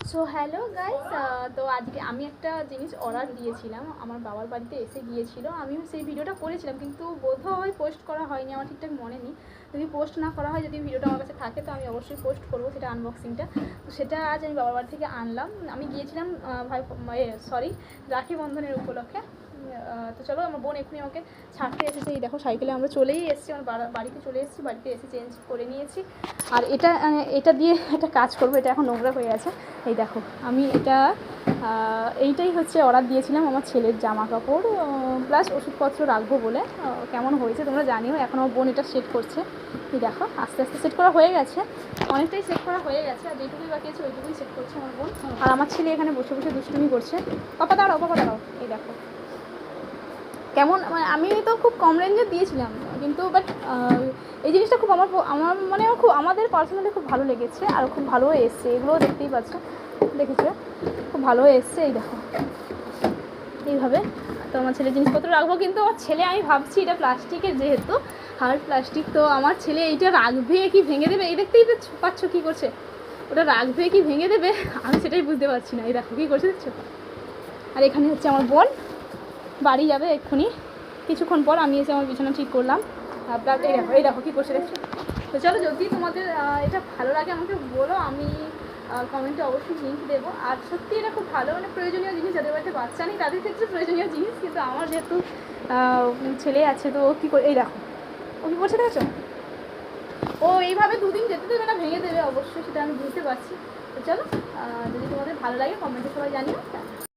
So hello guys, তো আজকে আমি একটা জিনিস অর্ডার দিয়েছিলাম, আমার বাবার বাড়িতে এসে গিয়েছিল। আমিও সেই ভিডিওটা করেছিলাম, কিন্তু বোধহয় পোস্ট করা হয়নি, আমার ঠিকঠাক মনে নেই। যদি পোস্ট না করা হয়, যদি ভিডিওটা আমার কাছে থাকে, তো আমি অবশ্যই পোস্ট করবো সেটা আনবক্সিংটা। তো সেটা আজ আমি বাবার বাড়ি থেকে আনলাম। আমি গিয়েছিলাম রাখি বন্ধনের উপলক্ষে। তো চলো, আমার বোন এক্ষুনি আমাকে ছাড়তে এসেছে। এই দেখো, সাইকেলে আমরা চলেই এসেছি, আমার বাড়িতে চলে এসেছি। বাড়িতে এসে চেঞ্জ করে নিয়েছি। আর এটা দিয়ে একটা কাজ করবো, এটা এখন নোংরা হয়ে আছে। এই দেখো, আমি এইটাই হচ্ছে অর্ডার দিয়েছিলাম, আমার ছেলের জামা কাপড় প্লাস ওষুধপত্র রাখবো বলে। কেমন হয়েছে তোমরা জানিও। এখন আমার বোন এটা সেট করছে। এই দেখো, আস্তে আস্তে সেট করা হয়ে গেছে, অনেকটাই সেট করা হয়ে গেছে। আর যেটুকুই বাকি আছে ওইটুকুই সেট করছে আমার বোন। আর আমার ছেলে এখানে বসে বসে দুষ্টুমি করছে। পাপা দাঁড়াও, এই দেখো কেমন। মানে আমি তো খুব কম রেঞ্জে দিয়েছিলাম, কিন্তু বাট এই জিনিসটা খুব আমার মানে আমাদের পার্সোনালি খুব ভালো লেগেছে। আর খুব ভালো এসছে, এগুলোও দেখতেই পাচ্ছ, দেখেছো, খুব ভালো এসছে। এই দেখো, এইভাবে। তো আমার ছেলে জিনিসপত্র রাখবো, কিন্তু আমার ছেলে, আমি ভাবছি এটা প্লাস্টিকের, যেহেতু হার্ড প্লাস্টিক, তো আমার ছেলে এইটা রাখবে কি ভেঙে দেবে। এই দেখতেই পাচ্ছ কী করছে, ওটা রাখবে কি ভেঙে দেবে, আমি সেটাই বুঝতে পারছি না। এই দেখো কী করছে, দেখছো। আর এখানে হচ্ছে আমার বোন বাড়ি যাবে এক্ষুনি, কিছুক্ষণ পর। আমি এসে আমার বিছানা ঠিক করলাম। এই দেখো কী করছে, দেখছো। তো চলো, যদি তোমাদের এটা ভালো লাগে আমাকে বলো, আমি কমেন্টে অবশ্যই লিঙ্ক দেবো। আর সত্যি এটা খুব ভালো, মানে প্রয়োজনীয় জিনিস। যাদের বাড়িতে বাচ্চা নেই তাদের ক্ষেত্রে প্রয়োজনীয় জিনিস, কিন্তু আমার যেহেতু ছেলে আছে, তো ও কী করে, এই দেখো ও কী করছে, দেখেছো। ও এইভাবে দুদিন যেতে দেবে না, ভেঙে দেবে অবশ্যই, সেটা আমি বুঝতে পারছি। তো চলো, যদি তোমাদের ভালো লাগে কমেন্টে সবাই জানিও।